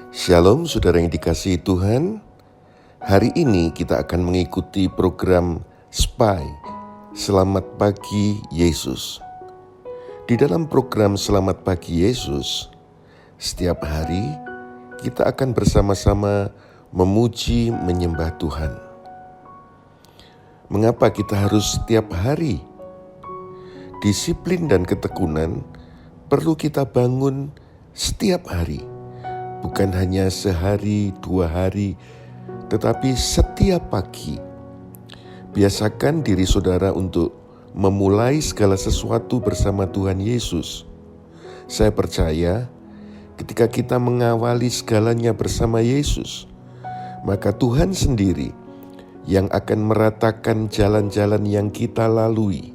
Shalom saudara yang dikasihi Tuhan. Hari ini kita akan mengikuti program SPY, Selamat Pagi Yesus. Di dalam program Selamat Pagi Yesus, setiap hari kita akan bersama-sama memuji menyembah Tuhan. Mengapa kita harus setiap hari? Disiplin dan ketekunan perlu kita bangun setiap hari. Bukan hanya sehari, 2 hari, tetapi setiap pagi. Biasakan diri saudara untuk memulai segala sesuatu bersama Tuhan Yesus. Saya percaya ketika kita mengawali segalanya bersama Yesus, maka Tuhan sendiri yang akan meratakan jalan-jalan yang kita lalui.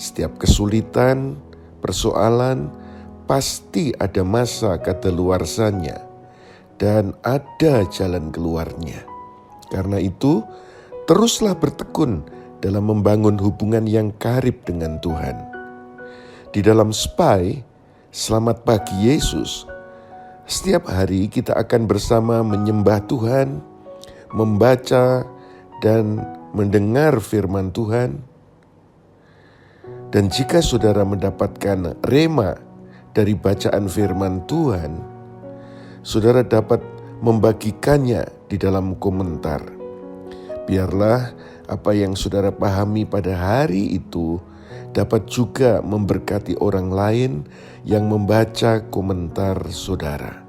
Setiap kesulitan, persoalan, pasti ada masa kadaluarsanya dan ada jalan keluarnya. Karena itu, teruslah bertekun dalam membangun hubungan yang karib dengan Tuhan. Di dalam SPY, Selamat Pagi Yesus, setiap hari kita akan bersama menyembah Tuhan, membaca dan mendengar firman Tuhan. Dan jika saudara mendapatkan rema dari bacaan firman Tuhan, saudara dapat membagikannya di dalam komentar. Biarlah apa yang saudara pahami pada hari itu dapat juga memberkati orang lain yang membaca komentar saudara.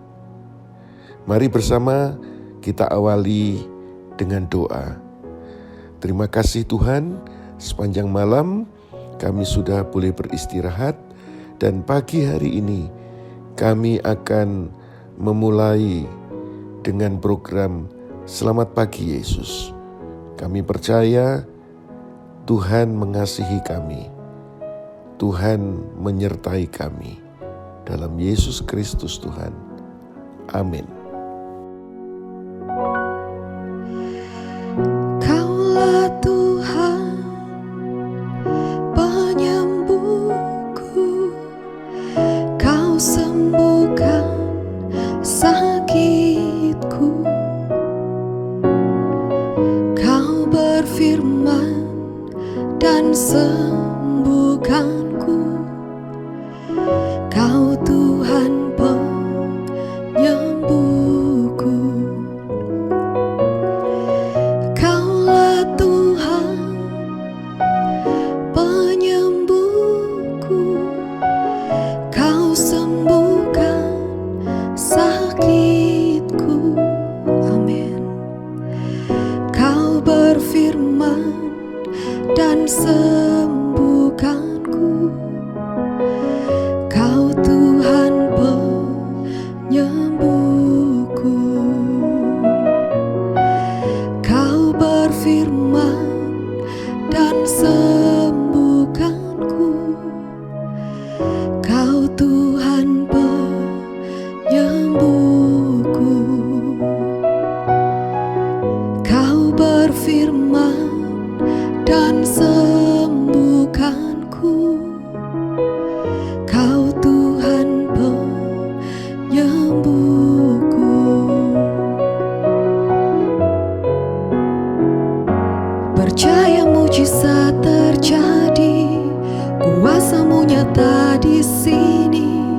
Mari bersama kita awali dengan doa. Terima kasih Tuhan, sepanjang malam kami sudah boleh beristirahat. Dan pagi hari ini kami akan memulai dengan program Selamat Pagi Yesus. Kami percaya Tuhan mengasihi kami. Tuhan menyertai kami. Dalam Yesus Kristus Tuhan. Amin. Kaulah Tuhan penyembuhku, Kau sembuhkan sakitku. Kau berfirman dan sembuhkanku. Kau Tuhan penyembuhku. Kaulah Tuhan penyembuhku, Kau sembuhkan sakitku. Amin. Kau berfirman dan sembuhkanku. Kau Tuhan penyembuhku. Kau berfirman dan sembuhkanku. Kau Tuhan penyembuhku. Kau berfirman dan sembuhkanku. Kau Tuhan penyembuhku. Percaya mujizat terjadi, kuasa-Mu nyata di sini.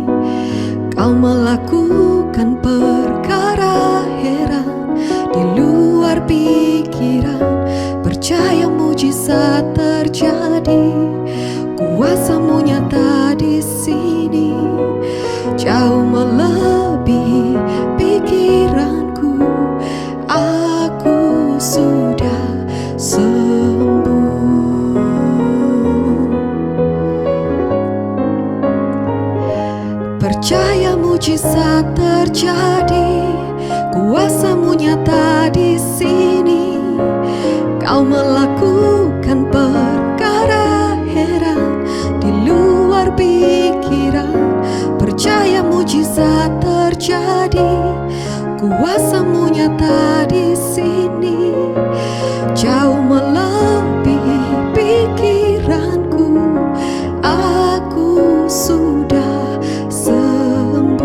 Kau melakukan perkara heran di luar pikiran. Percaya mujizat terjadi, kuasa-Mu nyata di sini. Jauh melebihi pikiranku, aku sudah sembuh. Percaya mujizat terjadi, kuasa-Mu nyata di sini. Kau melakukan perkara heran di luar pikiran. Percaya mujizat terjadi, kuasa-Mu nyata di sini. Jauh melebihi pikiranku, aku sudah sembuh.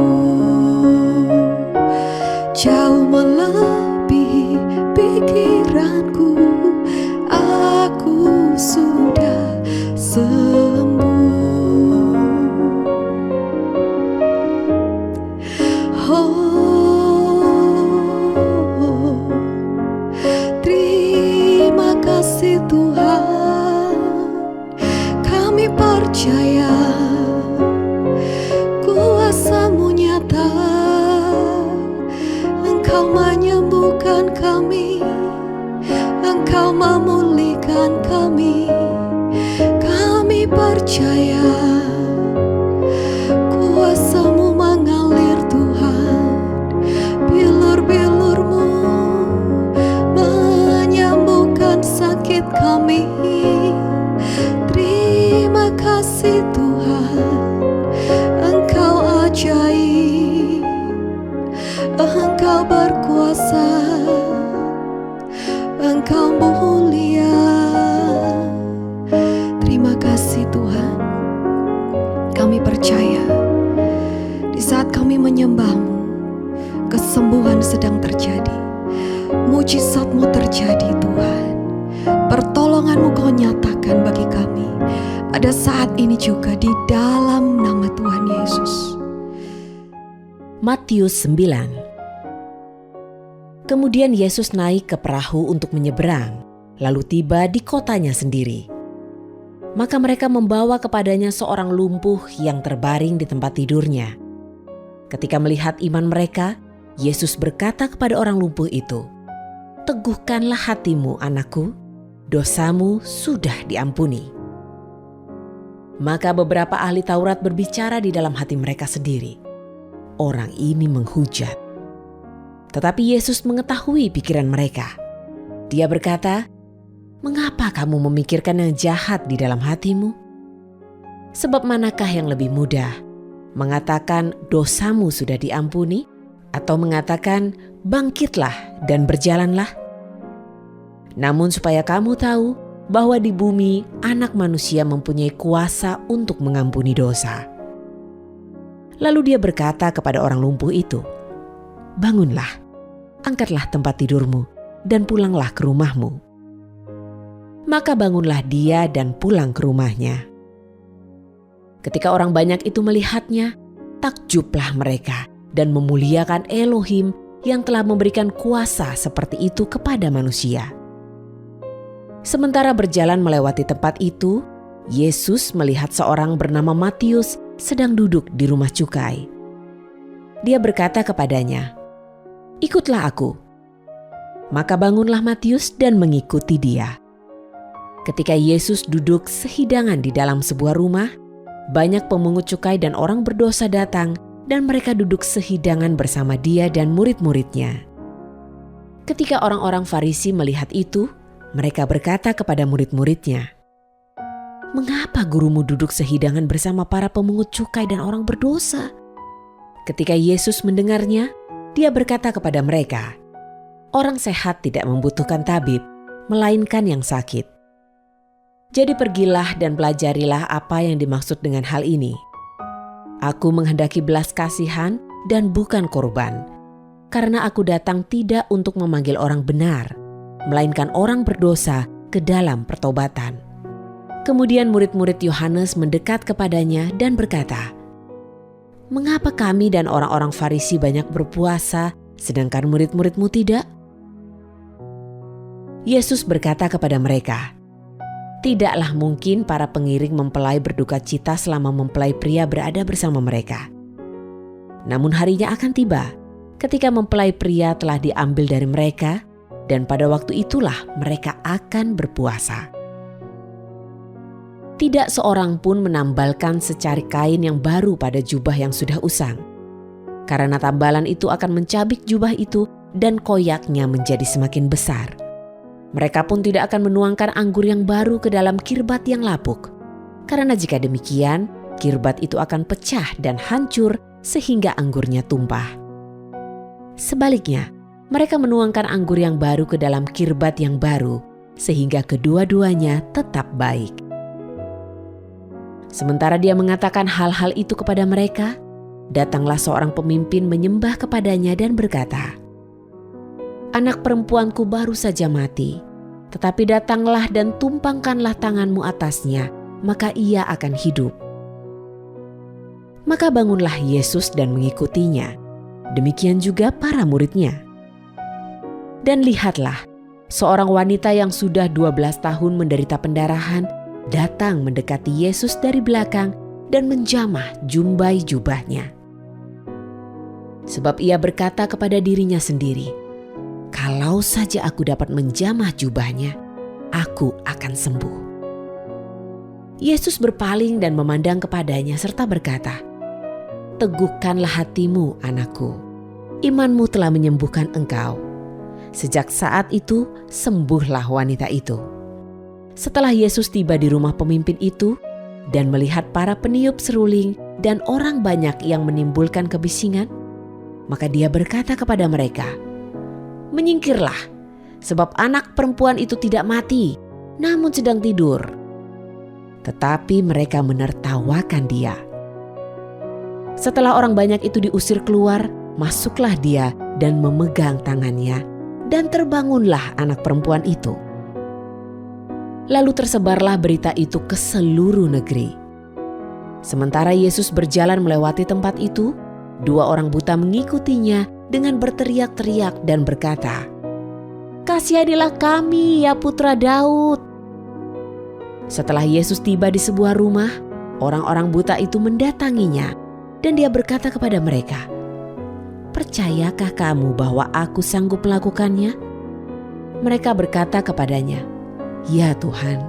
kasih Tuhan, kami percaya kuasa-Mu nyata. Engkau menyembuhkan kami, Engkau memulihkan kami. Kami percaya kuasa-Mu mengalir Tuhan, bilur-bilur-Mu menyembuhkan sakit kami. Terima kasih Tuhan, Engkau ajaib, Engkau berkuasa, Engkau mulia. Terima kasih Tuhan. Kami percaya di saat kami menyembah-Mu, kesembuhan sedang terjadi, mujizat-Mu terjadi Tuhan. Pertolongan-Mu Kau nyatakan bagi kami pada saat ini juga di dalam nama Tuhan Yesus. Matius 9. Kemudian Yesus naik ke perahu untuk menyeberang, lalu tiba di kotanya sendiri. Maka mereka membawa kepadanya seorang lumpuh yang terbaring di tempat tidurnya. Ketika melihat iman mereka, Yesus berkata kepada orang lumpuh itu, "Teguhkanlah hatimu, anakku, dosamu sudah diampuni." Maka beberapa ahli Taurat berbicara di dalam hati mereka sendiri, "Orang ini menghujat." Tetapi Yesus mengetahui pikiran mereka. Dia berkata, "Mengapa kamu memikirkan yang jahat di dalam hatimu? Sebab manakah yang lebih mudah, mengatakan dosamu sudah diampuni, atau mengatakan bangkitlah dan berjalanlah? Namun supaya kamu tahu bahwa di bumi Anak Manusia mempunyai kuasa untuk mengampuni dosa." Lalu dia berkata kepada orang lumpuh itu, "Bangunlah, angkatlah tempat tidurmu dan pulanglah ke rumahmu." Maka bangunlah dia dan pulang ke rumahnya. Ketika orang banyak itu melihatnya, takjublah mereka dan memuliakan Elohim yang telah memberikan kuasa seperti itu kepada manusia. Sementara berjalan melewati tempat itu, Yesus melihat seorang bernama Matius sedang duduk di rumah cukai. Dia berkata kepadanya, "Ikutlah aku." Maka bangunlah Matius dan mengikuti dia. Ketika Yesus duduk sehidangan di dalam sebuah rumah, banyak pemungut cukai dan orang berdosa datang dan mereka duduk sehidangan bersama dia dan murid-muridnya. Ketika orang-orang Farisi melihat itu, mereka berkata kepada murid-muridnya, "Mengapa gurumu duduk sehidangan bersama para pemungut cukai dan orang berdosa?" Ketika Yesus mendengarnya, dia berkata kepada mereka, "Orang sehat tidak membutuhkan tabib, melainkan yang sakit. Jadi pergilah dan pelajarilah apa yang dimaksud dengan hal ini. Aku menghendaki belas kasihan dan bukan korban, karena aku datang tidak untuk memanggil orang benar, melainkan orang berdosa ke dalam pertobatan." Kemudian murid-murid Yohanes mendekat kepadanya dan berkata, "Mengapa kami dan orang-orang Farisi banyak berpuasa, sedangkan murid-muridmu tidak?" Yesus berkata kepada mereka, "Tidaklah mungkin para pengiring mempelai berduka cita selama mempelai pria berada bersama mereka. Namun harinya akan tiba ketika mempelai pria telah diambil dari mereka, dan pada waktu itulah mereka akan berpuasa. Tidak seorang pun menambalkan secari kain yang baru pada jubah yang sudah usang, karena tambalan itu akan mencabik jubah itu dan koyaknya menjadi semakin besar. Mereka pun tidak akan menuangkan anggur yang baru ke dalam kirbat yang lapuk, karena jika demikian, kirbat itu akan pecah dan hancur sehingga anggurnya tumpah. Sebaliknya, mereka menuangkan anggur yang baru ke dalam kirbat yang baru, sehingga kedua-duanya tetap baik." Sementara dia mengatakan hal-hal itu kepada mereka, datanglah seorang pemimpin menyembah kepadanya dan berkata, "Anak perempuanku baru saja mati, tetapi datanglah dan tumpangkanlah tanganmu atasnya, maka ia akan hidup." Maka bangunlah Yesus dan mengikutinya, demikian juga para muridnya. Dan lihatlah, seorang wanita yang sudah 12 tahun menderita pendarahan datang mendekati Yesus dari belakang dan menjamah jumbai jubahnya. Sebab ia berkata kepada dirinya sendiri, "Kalau saja aku dapat menjamah jubahnya, aku akan sembuh." Yesus berpaling dan memandang kepadanya serta berkata, "Teguhkanlah hatimu, anakku. Imanmu telah menyembuhkan engkau." Sejak saat itu, sembuhlah wanita itu. Setelah Yesus tiba di rumah pemimpin itu dan melihat para peniup seruling dan orang banyak yang menimbulkan kebisingan, maka dia berkata kepada mereka, "Menyingkirlah, sebab anak perempuan itu tidak mati, namun sedang tidur." Tetapi mereka menertawakan dia. Setelah orang banyak itu diusir keluar, masuklah dia dan memegang tangannya, dan terbangunlah anak perempuan itu. Lalu tersebarlah berita itu ke seluruh negeri. Sementara Yesus berjalan melewati tempat itu, 2 orang buta mengikutinya dengan berteriak-teriak dan berkata, "Kasihanilah kami, ya Putra Daud." Setelah Yesus tiba di sebuah rumah, orang-orang buta itu mendatanginya dan dia berkata kepada mereka, "Percayakah kamu bahwa aku sanggup melakukannya?" Mereka berkata kepadanya, "Ya Tuhan."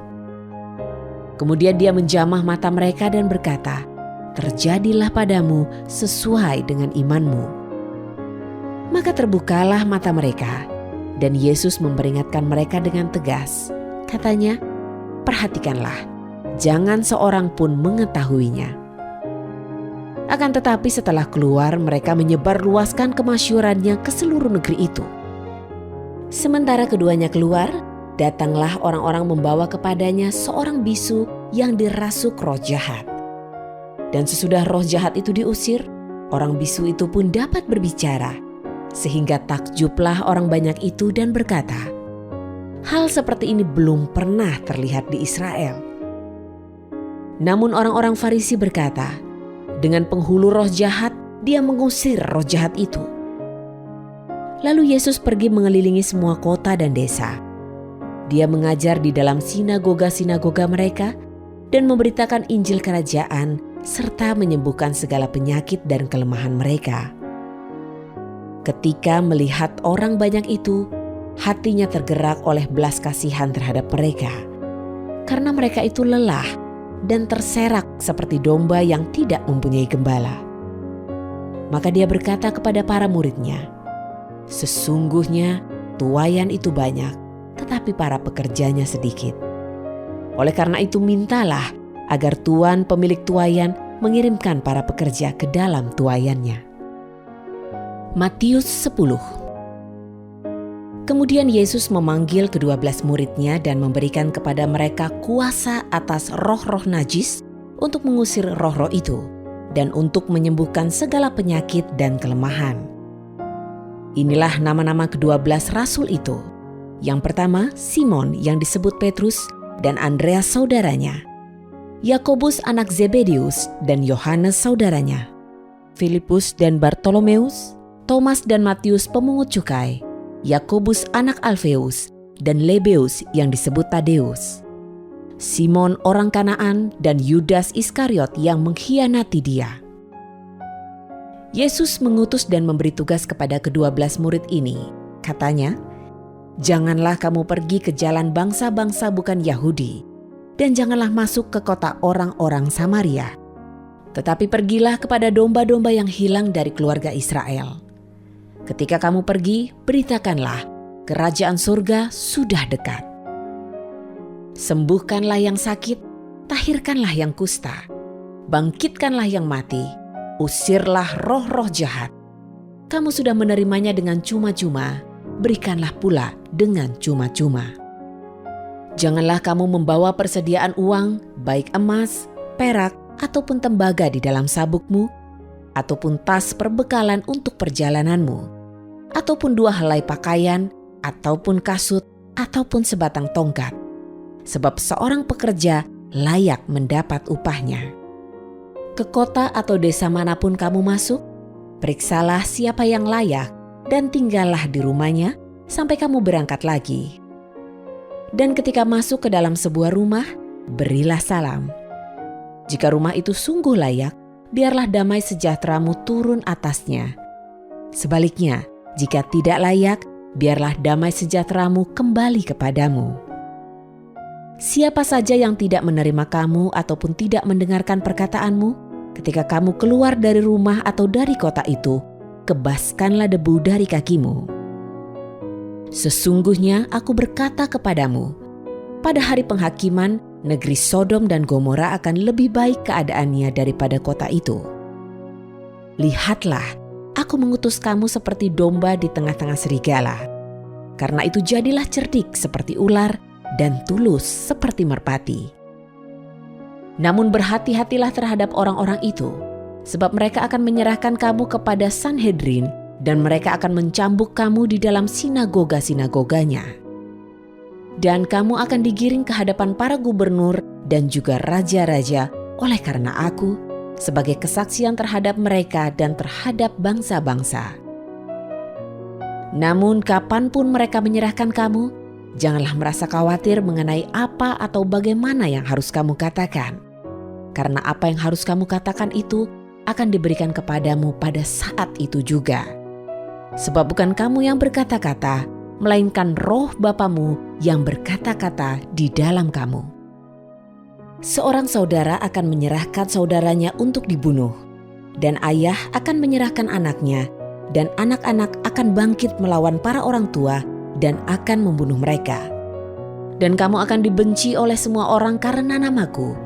Kemudian dia menjamah mata mereka dan berkata, "Terjadilah padamu sesuai dengan imanmu." Maka terbukalah mata mereka, dan Yesus memperingatkan mereka dengan tegas. Katanya, "Perhatikanlah, jangan seorang pun mengetahuinya." Akan tetapi setelah keluar, mereka menyebarluaskan kemasyhurannya ke seluruh negeri itu. Sementara keduanya keluar, datanglah orang-orang membawa kepadanya seorang bisu yang dirasuk roh jahat. Dan sesudah roh jahat itu diusir, orang bisu itu pun dapat berbicara. Sehingga takjublah orang banyak itu dan berkata, "Hal seperti ini belum pernah terlihat di Israel." Namun orang-orang Farisi berkata, "Dengan penghulu roh jahat, dia mengusir roh jahat itu." Lalu Yesus pergi mengelilingi semua kota dan desa. Dia mengajar di dalam sinagoga-sinagoga mereka dan memberitakan Injil Kerajaan serta menyembuhkan segala penyakit dan kelemahan mereka. Ketika melihat orang banyak itu, hatinya tergerak oleh belas kasihan terhadap mereka, karena mereka itu lelah dan terserak seperti domba yang tidak mempunyai gembala. Maka dia berkata kepada para muridnya, "Sesungguhnya tuaian itu banyak, tetapi para pekerjanya sedikit. Oleh karena itu mintalah agar Tuan pemilik tuaian mengirimkan para pekerja ke dalam tuaiannya." Matius 10. Kemudian Yesus memanggil ke-12 muridnya dan memberikan kepada mereka kuasa atas roh-roh najis untuk mengusir roh-roh itu dan untuk menyembuhkan segala penyakit dan kelemahan. Inilah nama-nama ke-12 rasul itu. Yang pertama, Simon yang disebut Petrus dan Andreas saudaranya, Yakobus anak Zebedeus dan Yohanes saudaranya, Filipus dan Bartolomeus, Thomas dan Matius pemungut cukai, Yakobus anak Alfeus dan Lebeus yang disebut Tadeus, Simon orang Kanaan dan Yudas Iskariot yang mengkhianati dia. Yesus mengutus dan memberi tugas kepada ke-12 murid ini. Katanya, "Janganlah kamu pergi ke jalan bangsa-bangsa bukan Yahudi, dan janganlah masuk ke kota orang-orang Samaria. Tetapi pergilah kepada domba-domba yang hilang dari keluarga Israel. Ketika kamu pergi, beritakanlah, kerajaan surga sudah dekat. Sembuhkanlah yang sakit, tahirkanlah yang kusta, bangkitkanlah yang mati, usirlah roh-roh jahat. Kamu sudah menerimanya dengan cuma-cuma, berikanlah pula dengan cuma-cuma. Janganlah kamu membawa persediaan uang, baik emas, perak, ataupun tembaga di dalam sabukmu, ataupun tas perbekalan untuk perjalananmu, ataupun 2 helai pakaian, ataupun kasut, ataupun sebatang tongkat. Sebab seorang pekerja layak mendapat upahnya. Ke kota atau desa manapun kamu masuk, periksalah siapa yang layak dan tinggallah di rumahnya sampai kamu berangkat lagi. Dan ketika masuk ke dalam sebuah rumah, berilah salam. Jika rumah itu sungguh layak, biarlah damai sejahteramu turun atasnya. Sebaliknya, jika tidak layak, biarlah damai sejahteramu kembali kepadamu. Siapa saja yang tidak menerima kamu ataupun tidak mendengarkan perkataanmu, ketika kamu keluar dari rumah atau dari kota itu, kebaskanlah debu dari kakimu. Sesungguhnya aku berkata kepadamu, pada hari penghakiman, negeri Sodom dan Gomora akan lebih baik keadaannya daripada kota itu. Lihatlah, aku mengutus kamu seperti domba di tengah-tengah serigala. Karena itu jadilah cerdik seperti ular dan tulus seperti merpati. Namun berhati-hatilah terhadap orang-orang itu, sebab mereka akan menyerahkan kamu kepada Sanhedrin dan mereka akan mencambuk kamu di dalam sinagoga-sinagoganya. Dan kamu akan digiring ke hadapan para gubernur dan juga raja-raja oleh karena aku sebagai kesaksian terhadap mereka dan terhadap bangsa-bangsa. Namun kapanpun mereka menyerahkan kamu, janganlah merasa khawatir mengenai apa atau bagaimana yang harus kamu katakan. Karena apa yang harus kamu katakan itu akan diberikan kepadamu pada saat itu juga. Sebab bukan kamu yang berkata-kata, melainkan Roh Bapamu yang berkata-kata di dalam kamu. Seorang saudara akan menyerahkan saudaranya untuk dibunuh, dan ayah akan menyerahkan anaknya, dan anak-anak akan bangkit melawan para orang tua dan akan membunuh mereka. Dan kamu akan dibenci oleh semua orang karena namaku,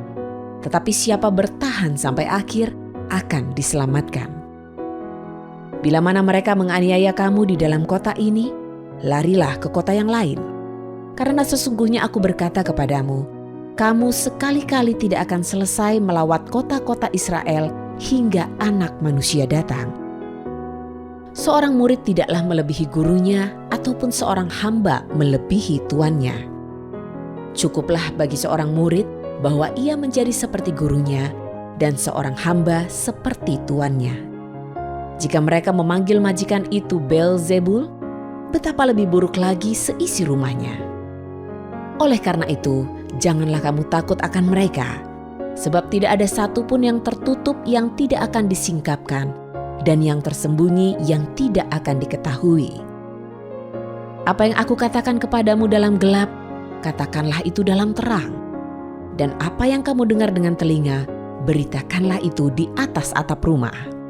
tetapi siapa bertahan sampai akhir akan diselamatkan. Bila mana mereka menganiaya kamu di dalam kota ini, larilah ke kota yang lain. Karena sesungguhnya aku berkata kepadamu, kamu sekali-kali tidak akan selesai melawat kota-kota Israel hingga Anak Manusia datang. Seorang murid tidaklah melebihi gurunya ataupun seorang hamba melebihi tuannya. Cukuplah bagi seorang murid bahwa ia menjadi seperti gurunya dan seorang hamba seperti tuannya. Jika mereka memanggil majikan itu Beelzebul, betapa lebih buruk lagi seisi rumahnya. Oleh karena itu, janganlah kamu takut akan mereka, sebab tidak ada satupun yang tertutup yang tidak akan disingkapkan, dan yang tersembunyi yang tidak akan diketahui. Apa yang aku katakan kepadamu dalam gelap, katakanlah itu dalam terang. Dan apa yang kamu dengar dengan telinga, beritakanlah itu di atas atap rumah.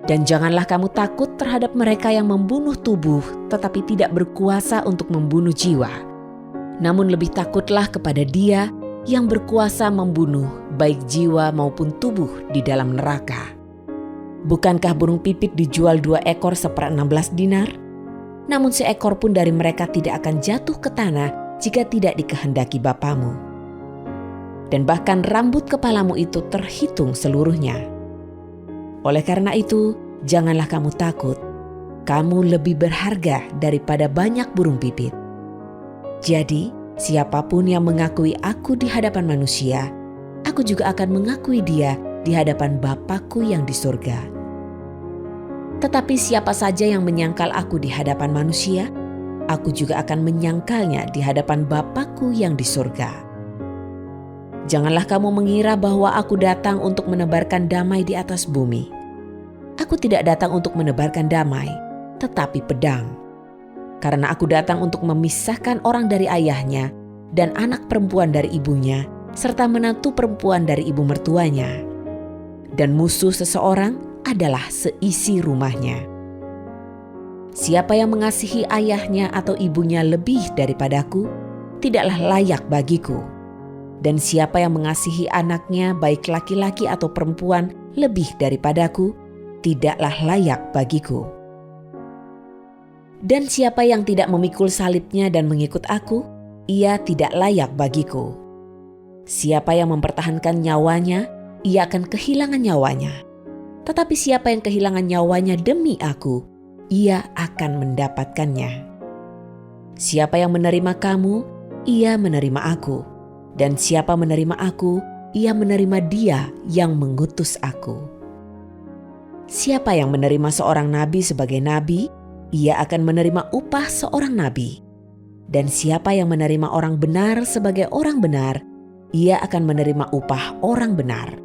Dan janganlah kamu takut terhadap mereka yang membunuh tubuh tetapi tidak berkuasa untuk membunuh jiwa. Namun lebih takutlah kepada Dia yang berkuasa membunuh baik jiwa maupun tubuh di dalam neraka. Bukankah burung pipit dijual 2 ekor 16 dinar? Namun seekor pun dari mereka tidak akan jatuh ke tanah jika tidak dikehendaki Bapamu. Dan bahkan rambut kepalamu itu terhitung seluruhnya. Oleh karena itu, janganlah kamu takut. Kamu lebih berharga daripada banyak burung pipit. Jadi, siapapun yang mengakui aku di hadapan manusia, aku juga akan mengakui dia di hadapan Bapa-Ku yang di surga. Tetapi siapa saja yang menyangkal aku di hadapan manusia, aku juga akan menyangkalnya di hadapan Bapa-Ku yang di surga. Janganlah kamu mengira bahwa aku datang untuk menebarkan damai di atas bumi. Aku tidak datang untuk menebarkan damai, tetapi pedang. Karena aku datang untuk memisahkan orang dari ayahnya dan anak perempuan dari ibunya, serta menantu perempuan dari ibu mertuanya. Dan musuh seseorang adalah seisi rumahnya. Siapa yang mengasihi ayahnya atau ibunya lebih daripadaku, tidaklah layak bagiku. Dan siapa yang mengasihi anaknya baik laki-laki atau perempuan lebih daripadaku, tidaklah layak bagiku. Dan siapa yang tidak memikul salibnya dan mengikut aku, ia tidak layak bagiku. Siapa yang mempertahankan nyawanya, ia akan kehilangan nyawanya. Tetapi siapa yang kehilangan nyawanya demi aku, ia akan mendapatkannya. Siapa yang menerima kamu, ia menerima aku. Dan siapa menerima aku, ia menerima Dia yang mengutus aku. Siapa yang menerima seorang nabi sebagai nabi, ia akan menerima upah seorang nabi. Dan siapa yang menerima orang benar sebagai orang benar, ia akan menerima upah orang benar.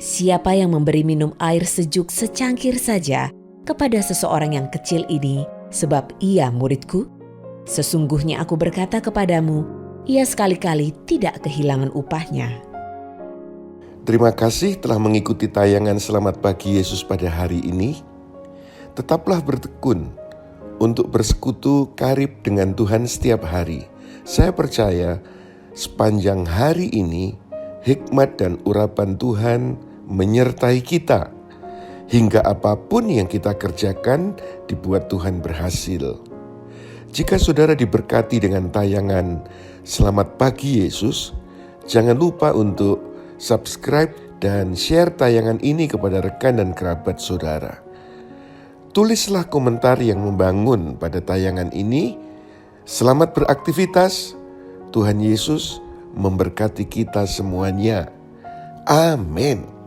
Siapa yang memberi minum air sejuk secangkir saja kepada seseorang yang kecil ini, sebab ia muridku, sesungguhnya aku berkata kepadamu, ia sekali-kali tidak kehilangan upahnya. Terima kasih telah mengikuti tayangan Selamat Pagi Yesus pada hari ini. Tetaplah bertekun untuk bersekutu karib dengan Tuhan setiap hari. Saya percaya sepanjang hari ini hikmat dan urapan Tuhan menyertai kita. Hingga apapun yang kita kerjakan dibuat Tuhan berhasil. Jika saudara diberkati dengan tayangan Selamat Pagi Yesus, jangan lupa untuk subscribe dan share tayangan ini kepada rekan dan kerabat saudara. Tulislah komentar yang membangun pada tayangan ini. Selamat beraktivitas. Tuhan Yesus memberkati kita semuanya. Amin.